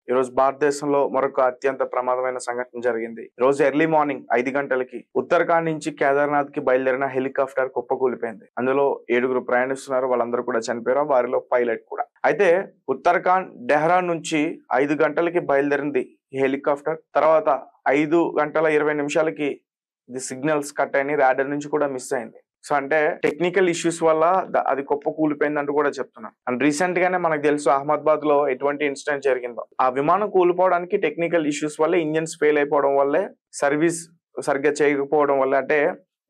ఈ రోజు భారతదేశంలో మరొక అత్యంత ప్రమాదమైన సంఘటన జరిగింది. ఈ రోజు ఎర్లీ మార్నింగ్ 5 గంటలకి ఉత్తరాఖండ్ నుంచి కేదార్నాథ్ కి బయలుదేరిన హెలికాప్టర్ కుప్పకూలిపోయింది. అందులో 7 ప్రయాణిస్తున్నారు. వాళ్ళందరూ కూడా చనిపోయారు. వారిలో పైలట్ కూడా. అయితే ఉత్తరాఖండ్ డెహ్రాన్ నుంచి 5 గంటలకి బయలుదేరింది ఈ హెలికాప్టర్. తర్వాత 5:20 ఇది సిగ్నల్స్ కట్ అయినాయి. రాడర్ నుంచి కూడా మిస్ అయింది. సో అంటే టెక్నికల్ ఇష్యూస్ వల్ల అది కుప్ప కూలిపోయిందంటూ కూడా చెప్తున్నాను. అండ్ రీసెంట్ గానే మనకు తెలుసు అహ్మదాబాద్ లో ఎటువంటి ఇన్సిడెంట్ జరిగిందో. ఆ విమానం కూలిపోవడానికి టెక్నికల్ ఇష్యూస్ వల్ల ఇంజిన్స్ ఫెయిల్ అయిపోవడం వల్లే, సర్వీస్ సరిగ్గా చేయకపోవడం వల్ల, అంటే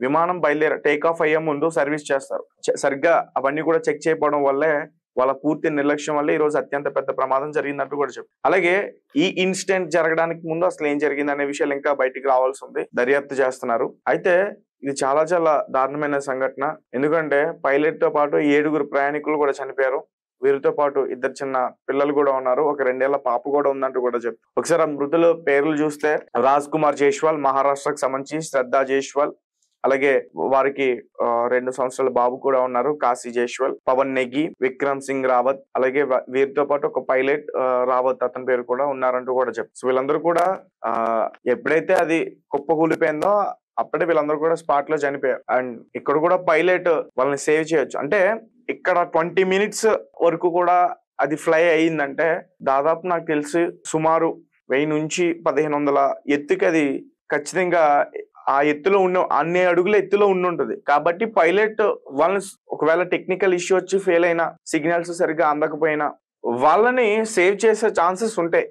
విమానం టేక్ ఆఫ్ అయ్యే ముందు సర్వీస్ చేస్తారు, సరిగ్గా అవన్నీ కూడా చెక్ చేయకపోవడం వల్లే, వాళ్ళ పూర్తి నిర్లక్ష్యం వల్ల ఈ రోజు అత్యంత పెద్ద ప్రమాదం జరిగిందంటూ కూడా చెప్పారు. అలాగే ఈ ఇన్సిడెంట్ జరగడానికి ముందు అసలు ఏం జరిగింది అనే విషయాలు ఇంకా బయటికి రావాల్సి ఉంది. దర్యాప్తు చేస్తున్నారు. అయితే ఇది చాలా చాలా దారుణమైన సంఘటన. ఎందుకంటే పైలట్ తో పాటు 7 ప్రయాణికులు కూడా చనిపోయారు. వీరితో పాటు 2 చిన్న పిల్లలు కూడా ఉన్నారు. ఒక 2 ఏళ్ల పాప కూడా ఉందంటూ కూడా చెప్పారు. ఒకసారి ఆ మృతుల పేర్లు చూస్తే రాజ్ కుమార్ జైస్వాల్ మహారాష్ట్రకు సంబంధించి, శ్రద్ధా జైస్వాల్, అలాగే వారికి 2 సంవత్సరాల బాబు కూడా ఉన్నారు, కాశీ జైస్వాల్, పవన్ నెగి, విక్రమ్ సింగ్ రావత్, అలాగే వీరితో పాటు ఒక పైలట్ రావత్ అతని పేరు కూడా ఉన్నారంటూ కూడా చెప్పారు. సో వీళ్ళందరూ కూడా ఎప్పుడైతే అది కుప్పకూలిపోయిందో అప్పుడే వీళ్ళందరూ కూడా స్పాట్ లో చనిపోయారు. అండ్ ఇక్కడ కూడా పైలట్ వాళ్ళని సేవ్ చేయొచ్చు. అంటే ఇక్కడ 20 మినిట్స్ వరకు కూడా అది ఫ్లై అయ్యిందంటే దాదాపు నాకు తెలిసి సుమారు 1000 నుంచి 1500 ఎత్తుకి అది ఖచ్చితంగా ఆ ఎత్తులో అన్ని అడుగుల ఎత్తులో ఉండుంటది. కాబట్టి పైలట్ వాళ్ళని ఒకవేళ టెక్నికల్ ఇష్యూ వచ్చి ఫెయిల్ అయినా, సిగ్నల్స్ సరిగ్గా అందకపోయినా వాళ్ళని సేవ్ చేసే ఛాన్సెస్ ఉంటాయి.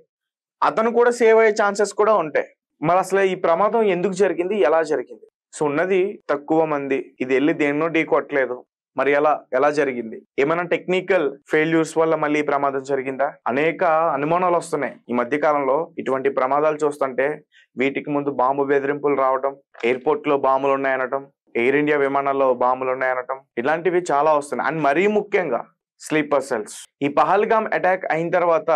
అతను కూడా సేవ్ అయ్యే ఛాన్సెస్ కూడా ఉంటాయి. మరి అసలు ఈ ప్రమాదం ఎందుకు జరిగింది, ఎలా జరిగింది? సో ఉన్నది తక్కువ మంది, ఇది వెళ్ళి దేన్నో ఢీ కొట్టలేదు. మరి ఎలా జరిగింది? ఏమైనా టెక్నికల్ ఫెయిల్యూర్స్ వల్ల మళ్ళీ ఈ ప్రమాదం జరిగిందా? అనేక అనుమానాలు వస్తున్నాయి ఈ మధ్య కాలంలో. ఇటువంటి ప్రమాదాలు చూస్తుంటే వీటికి ముందు బాంబు బెదిరింపులు రావడం, ఎయిర్పోర్ట్ లో బాంబులు ఉన్నాయనటం, ఎయిర్ ఇండియా విమానాల్లో బాంబులు ఉన్నాయనటం, ఇలాంటివి చాలా వస్తున్నాయి. అండ్ మరీ ముఖ్యంగా స్లీపర్ సెల్స్. ఈ పహల్గామ్ అటాక్ అయిన తర్వాత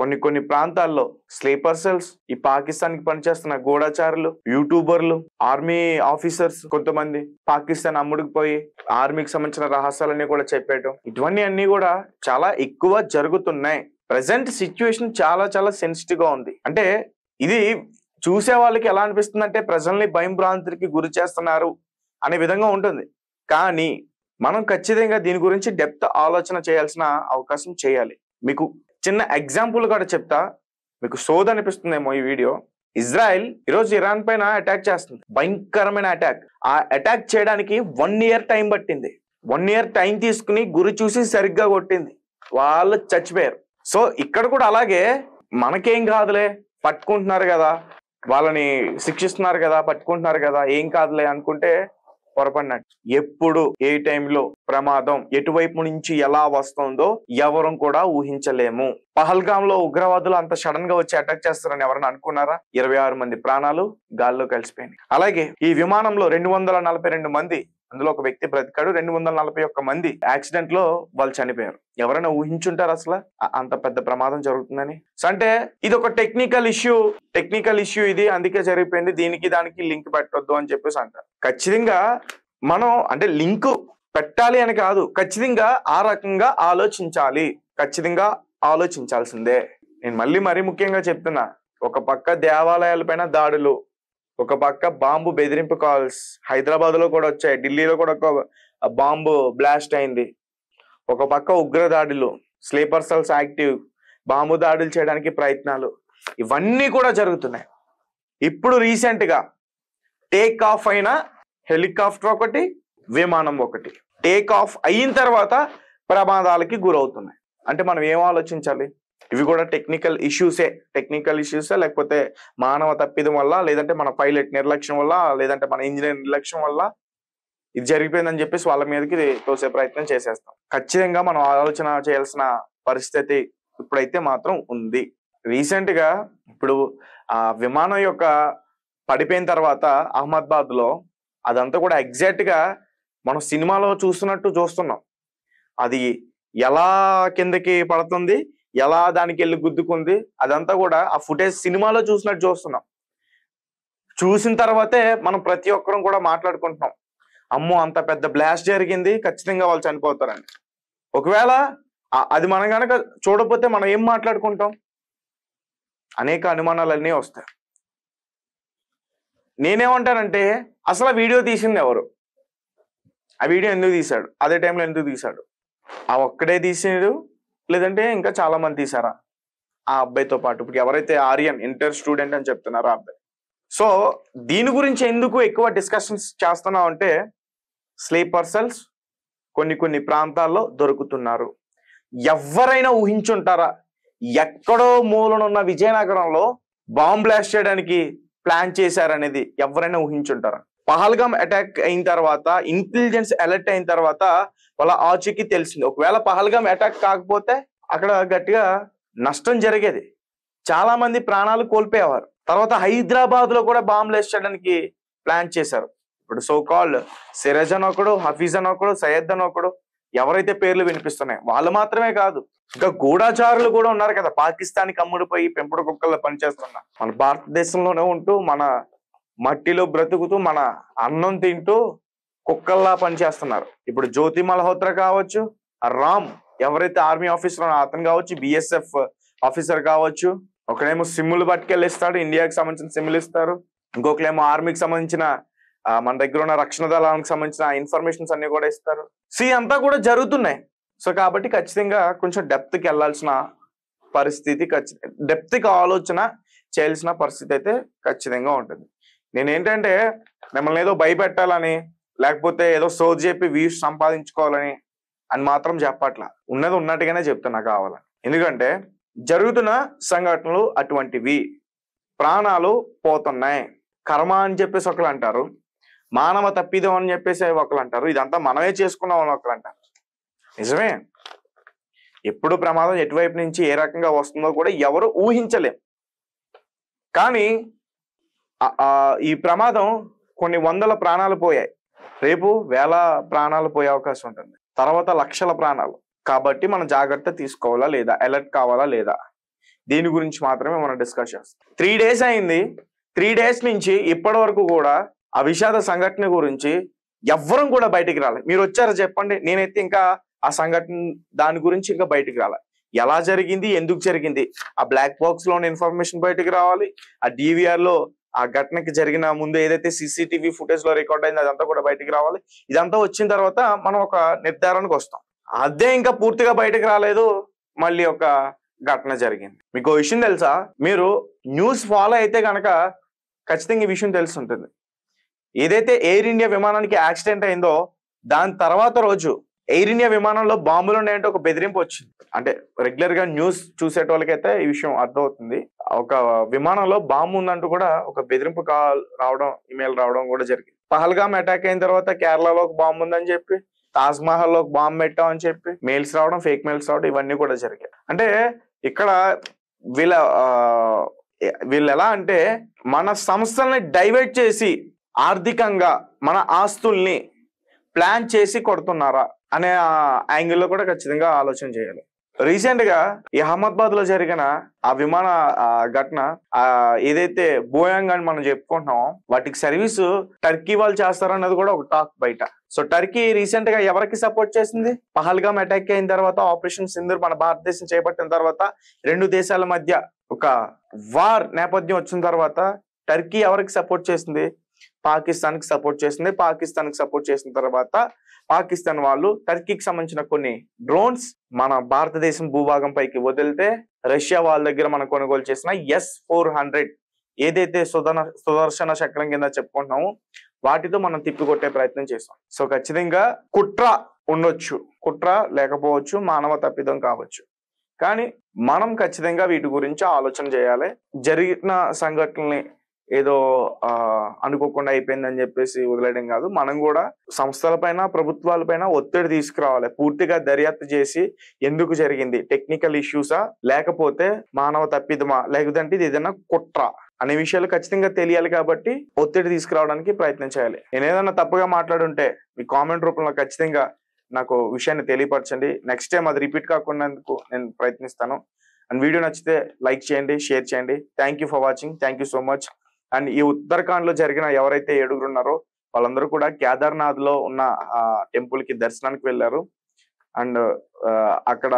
కొన్ని ప్రాంతాల్లో స్లీపర్ సెల్స్, ఈ పాకిస్తాన్ కి పనిచేస్తున్న గూఢచారులు, యూట్యూబర్లు, ఆర్మీ ఆఫీసర్స్ కొంతమంది పాకిస్తాన్ అమ్ముడుకుపోయి ఆర్మీకి సంబంధించిన రహస్యాలన్నీ కూడా చెప్పేయటం, ఇటువంటి అన్ని కూడా చాలా ఎక్కువ జరుగుతున్నాయి. ప్రెసెంట్ సిచ్యువేషన్ చాలా చాలా సెన్సిటివ్ గా ఉంది. అంటే ఇది చూసే వాళ్ళకి ఎలా అనిపిస్తుంది అంటే ప్రజల్ని భయం భ్రాంతికి గురి చేస్తున్నారు అనే విధంగా ఉంటుంది. కానీ మనం ఖచ్చితంగా దీని గురించి డెప్త్ ఆలోచన చేయాల్సిన అవకాశం చేయాలి. మీకు చిన్న ఎగ్జాంపుల్ కూడా చెప్తా, మీకు సోద అనిపిస్తుందేమో ఈ వీడియో. ఇజ్రాయెల్ ఈరోజు ఇరాన్ పైన అటాక్ చేస్తుంది, భయంకరమైన అటాక్. ఆ అటాక్ చేయడానికి 1 ఇయర్ టైం పట్టింది. 1 ఇయర్ టైం తీసుకుని గురి చూసి సరిగ్గా కొట్టింది, వాళ్ళు చచ్చిపోయారు. సో ఇక్కడ కూడా అలాగే మనకేం కాదులే, పట్టుకుంటున్నారు కదా, వాళ్ళని శిక్షిస్తున్నారు కదా, పట్టుకుంటున్నారు కదా, ఏం కాదులే అనుకుంటే పొరపడినట్టు. ఎప్పుడు ఏ టైంలో ప్రమాదం ఎటువైపు నుంచి ఎలా వస్తుందో ఎవరు కూడా ఊహించలేము. పహల్గామ్ లో ఉగ్రవాదులు అంత సడన్ గా వచ్చి అటాక్ చేస్తారని ఎవరైనా అనుకున్నారా? 26 మంది ప్రాణాలు గాల్లో కలిసిపోయినాయి. అలాగే ఈ విమానంలో 242 మంది, అందులో ఒక వ్యక్తి బ్రతికాడు, 241 మంది యాక్సిడెంట్ లో వాళ్ళు చనిపోయారు. ఎవరైనా ఊహించుంటారు అసలు అంత పెద్ద ప్రమాదం జరుగుతుందని? సో అంటే ఇది ఒక టెక్నికల్ ఇష్యూ ఇది, అందుకే జరిగిపోయింది, దీనికి దానికి లింక్ పెట్టొద్దు అని చెప్పేసి అంటారు. ఖచ్చితంగా మనం అంటే లింక్ పెట్టాలి అని కాదు, ఖచ్చితంగా ఆ రకంగా ఆలోచించాల్సిందే. నేను మరీ ముఖ్యంగా చెప్తున్నా, ఒక పక్క దేవాలయాలపైన దాడులు, ఒక పక్క బాంబు బెదిరింపు కాల్స్, హైదరాబాద్ లో కూడా వచ్చాయి, ఢిల్లీలో కూడా ఒక బాంబు బ్లాస్ట్ అయింది. ఒక పక్క ఉగ్ర దాడులు, స్లీపర్ సెల్స్ యాక్టివ్, బాంబు దాడులు చేయడానికి ప్రయత్నాలు, ఇవన్నీ కూడా జరుగుతున్నాయి. ఇప్పుడు రీసెంట్ గా టేక్ ఆఫ్ అయిన హెలికాప్టర్ ఒకటి, విమానం ఒకటి టేక్ ఆఫ్ అయిన తర్వాత ప్రమాదాలకి గురవుతున్నాయి. అంటే మనం ఏం ఆలోచించాలి? ఇవి కూడా టెక్నికల్ ఇష్యూసే లేకపోతే మానవ తప్పిదం వల్ల, లేదంటే మన పైలట్ నిర్లక్ష్యం వల్ల, లేదంటే మన ఇంజనీర్ నిర్లక్ష్యం వల్ల ఇది జరిగిపోయిందని చెప్పేసి వాళ్ళ మీదకి తోసే ప్రయత్నం చేసేస్తాం. ఖచ్చితంగా మనం ఆలోచన చేయాల్సిన పరిస్థితి ఇప్పుడైతే మాత్రం ఉంది. రీసెంట్ గా ఇప్పుడు ఆ విమానం యొక్క పడిపోయిన తర్వాత అహ్మదాబాద్ లో అదంతా కూడా ఎగ్జాక్ట్ గా మనం సినిమాలో చూస్తున్నాం. అది ఎలా కిందకి పడుతుంది, ఎలా దానికి వెళ్ళి గుద్దుకుంది, అదంతా కూడా ఆ ఫుటేజ్ సినిమాలో చూసినట్టు చూస్తున్నాం. చూసిన తర్వాతే మనం ప్రతి ఒక్కరం కూడా మాట్లాడుకుంటున్నాం, అమ్మో అంత పెద్ద బ్లాస్ట్ జరిగింది, ఖచ్చితంగా వాళ్ళు చనిపోతారని. ఒకవేళ అది మనం కనుక చూడకపోతే మనం ఏం మాట్లాడుకుంటాం? అనేక అనుమానాలన్నీ వస్తాయి. నేనేమంటానంటే అసలు ఆ వీడియో తీసింది ఎవరు, ఆ వీడియో ఎందుకు తీశాడు, అదే టైంలో ఎందుకు తీశాడు, ఆ ఒక్కడే తీసాడు లేదంటే ఇంకా చాలా మంది తీసారా ఆ అబ్బాయితో పాటు? ఇప్పుడు ఎవరైతే ఆర్యన్ ఇంటర్ స్టూడెంట్ అని చెప్తున్నారో ఆ అబ్బాయి. సో దీని గురించి ఎందుకు ఎక్కువ డిస్కషన్స్ చేస్తున్నాం అంటే స్లీపర్ సెల్స్ కొన్ని ప్రాంతాల్లో దొరుకుతున్నారు. ఎవరైనా ఊహించుంటారా ఎక్కడో మూలనున్న విజయనగరంలో బాంబ్ బ్లాస్ట్ చేయడానికి ప్లాన్ చేశారనేది ఎవరైనా ఊహించుంటారా? పహల్గామ్ అటాక్ అయిన తర్వాత ఇంటెలిజెన్స్ అలర్ట్ అయిన తర్వాత వాళ్ళ ఆచూకీ తెలిసింది. ఒకవేళ పహల్గామ్ అటాక్ కాకపోతే అక్కడ గట్టిగా నష్టం జరిగేది, చాలా మంది ప్రాణాలు కోల్పోయేవారు. తర్వాత హైదరాబాద్ లో కూడా బాంబ్ బ్లాస్ట్ చేయడానికి ప్లాన్ చేశారు. ఇప్పుడు సో కాల్డ్ సిరాజ్ అని ఒకడు, హఫీజ్ అని ఒకడు, సయ్యద్ అని ఒకడు, ఎవరైతే పేర్లు వినిపిస్తున్నాయి వాళ్ళు మాత్రమే కాదు, ఇంకా గూఢచారులు కూడా ఉన్నారు కదా, పాకిస్తాన్కి అమ్ముడుపోయి పెంపుడు కుక్కల్లో పనిచేస్తున్నారు, మన భారతదేశంలోనే ఉంటూ మన మట్టిలో బ్రతుకుతూ మన అన్నం తింటూ కుక్కల్లా పనిచేస్తున్నారు. ఇప్పుడు జ్యోతి మల్హోత్రా కావచ్చు, రామ్ ఎవరైతే ఆర్మీ ఆఫీసర్ అతను కావచ్చు, బిఎస్ఎఫ్ ఆఫీసర్ కావచ్చు, ఒకడేమో సిమ్ములు పట్టుకెళ్ళి ఇస్తాడు, ఇండియాకి సంబంధించిన సిమ్ములు ఇస్తారు, ఇంకొకరేమో ఆర్మీకి సంబంధించిన మన దగ్గర ఉన్న రక్షణ దళానికి సంబంధించిన ఇన్ఫర్మేషన్స్ అన్ని కూడా ఇస్తారు. అంతా కూడా జరుగుతున్నాయి. సో కాబట్టి ఖచ్చితంగా కొంచెం డెప్త్కి వెళ్ళాల్సిన పరిస్థితి, డెప్త్కి ఆలోచన చేయాల్సిన పరిస్థితి అయితే ఖచ్చితంగా ఉంటుంది. నేనేంటంటే మిమ్మల్ని ఏదో భయపెట్టాలని లేకపోతే ఏదో సోది చెప్పి వ్యూస్ సంపాదించుకోవాలని అని మాత్రం చెప్పట్లా, ఉన్నది ఉన్నట్టుగానే చెప్తున్నా కావాలని. ఎందుకంటే జరుగుతున్న సంఘటనలు అటువంటివి, ప్రాణాలు పోతున్నాయి. కర్మ అని చెప్పేసి ఒకరు అంటారు, మానవ తప్పిదం అని చెప్పేసి ఒకరు అంటారు, ఇదంతా మనమే చేసుకున్నాం అని ఒకరు అంటారు. నిజమే, ఎప్పుడు ప్రమాదం ఎటువైపు నుంచి ఏ రకంగా వస్తుందో కూడా ఎవరు ఊహించలేం. కానీ ఈ ప్రమాదం కొన్ని వందల ప్రాణాలు పోయాయి, రేపు వేల ప్రాణాలు పోయే అవకాశం ఉంటుంది, తర్వాత లక్షల ప్రాణాలు. కాబట్టి మనం జాగ్రత్త తీసుకోవాలా లేదా, అలర్ట్ కావాలా లేదా, దీని గురించి మాత్రమే మనం డిస్కస్ చేస్తాం. 3 days అయింది, 3 days నుంచి ఇప్పటి వరకు కూడా ఆ విషాద సంఘటన గురించి ఎవ్వరం కూడా బయటికి రాలేదు. మీరు వచ్చారా చెప్పండి? నేనైతే ఇంకా ఆ సంఘటన దాని గురించి ఇంకా బయటికి రాలేదు. ఎలా జరిగింది, ఎందుకు జరిగింది, ఆ బ్లాక్ బాక్స్ లోని ఇన్ఫర్మేషన్ బయటికి రావాలి, ఆ డివిఆర్ లో ఆ ఘటనకి జరిగిన ముందు ఏదైతే సీసీటీవీ ఫుటేజ్ లో రికార్డ్ అయింది అదంతా కూడా బయటికి రావాలి. ఇదంతా వచ్చిన తర్వాత మనం ఒక నిర్ధారణకు వస్తాం. అదే ఇంకా పూర్తిగా బయటకు రాలేదు, మళ్ళీ ఒక ఘటన జరిగింది. మీకు విషయం తెలుసా, మీరు న్యూస్ ఫాలో అయితే కనుక ఖచ్చితంగా ఈ విషయం తెలుసుంటుంది. ఏదైతే ఎయిర్ ఇండియా విమానానికి యాక్సిడెంట్ అయిందో దాని తర్వాత రోజు ఎయిర్ ఇండియా విమానంలో బాంబులు ఉన్నాయంటే ఒక బెదిరింపు వచ్చింది. అంటే రెగ్యులర్ గా న్యూస్ చూసేటోళ్ళకైతే ఈ విషయం అర్థమవుతుంది. ఒక విమానంలో బాంబు ఉందంటూ కూడా ఒక బెదిరింపు కాల్ రావడం, ఇమెయిల్ రావడం కూడా జరిగింది. పహల్గామ్ అటాక్ అయిన తర్వాత కేరళలో ఒక బాంబు ఉందని చెప్పి, తాజ్ మహల్ లో బాంబు పెట్టామని చెప్పి మెయిల్స్ రావడం, ఫేక్ మెయిల్స్ రావడం, ఇవన్నీ కూడా జరిగాయి. అంటే ఇక్కడ వీళ్ళు ఎలా అంటే మన సంస్థల్ని డైవర్ట్ చేసి ఆర్థికంగా మన ఆస్తుల్ని ప్లాన్ చేసి కొడుతున్నారా అనే యాంగిల్లో కూడా ఖచ్చితంగా ఆలోచన చేయాలి. రీసెంట్ గా ఈ అహ్మదాబాద్ లో జరిగిన ఆ విమాన ఘటన, ఏదైతే బోయింగ్ అని మనం చెప్పుకుంటున్నామో వాటికి సర్వీసు టర్కీ వాళ్ళు చేస్తారన్నది కూడా ఒక టాక్ బయట. సో టర్కీ రీసెంట్ గా ఎవరికి సపోర్ట్ చేసింది? పహల్గామ్ అటాక్ అయిన తర్వాత, ఆపరేషన్ సింధూర్ మన భారతదేశం చేపట్టిన తర్వాత, 2 దేశాల మధ్య ఒక వార్ నేపథ్యం వచ్చిన తర్వాత టర్కీ ఎవరికి సపోర్ట్ చేసింది? పాకిస్తాన్ కి సపోర్ట్ చేసింది. పాకిస్తాన్ కి సపోర్ట్ చేసిన తర్వాత పాకిస్తాన్ వాళ్ళు టర్కీకి సంబంధించిన కొన్ని డ్రోన్స్ మన భారతదేశం భూభాగం పైకి వదిలితే రష్యా వాళ్ళ దగ్గర మనం కొనుగోలు చేసిన S-400 ఏదైతే సుదర్శన చక్రం కింద చెప్పుకుంటున్నామో వాటితో మనం తిప్పికొట్టే ప్రయత్నం చేస్తాం. సో ఖచ్చితంగా కుట్ర ఉండొచ్చు, కుట్ర లేకపోవచ్చు, మానవ తప్పిదం కావచ్చు, కానీ మనం ఖచ్చితంగా వీటి గురించి ఆలోచన చేయాలి. జరిగిన సంఘటనల్ని ఏదో అనుకోకుండా అయిపోయిందని చెప్పేసి వదిలేయడం కాదు, మనం కూడా సంస్థలపైన, ప్రభుత్వాలపైన ఒత్తిడి తీసుకురావాలి. పూర్తిగా దర్యాప్తు చేసి ఎందుకు జరిగింది, టెక్నికల్ ఇష్యూసా లేకపోతే మానవ తప్పిదమా, లేకపోతే ఇది ఏదైనా కుట్ర అనే విషయాలు ఖచ్చితంగా తెలియాలి. కాబట్టి ఒత్తిడి తీసుకురావడానికి ప్రయత్నం చేయాలి. నేను ఏదైనా తప్పుగా మాట్లాడుంటే మీ కామెంట్ రూపంలో ఖచ్చితంగా నాకు విషయాన్ని తెలియపరచండి. నెక్స్ట్ టైం అది రిపీట్ కాకుండా నేను ప్రయత్నిస్తాను. అండ్ వీడియో నచ్చితే లైక్ చేయండి, షేర్ చేయండి. Thank you for watching, thank you so much. And ఈ ఉత్తరాఖండ్ లో జరిగిన ఎవరైతే 7 ఉన్నారో వాళ్ళందరూ కూడా కేదార్నాథ్ లో ఉన్న టెంపుల్ కి దర్శనానికి వెళ్ళారు. అండ్ అక్కడ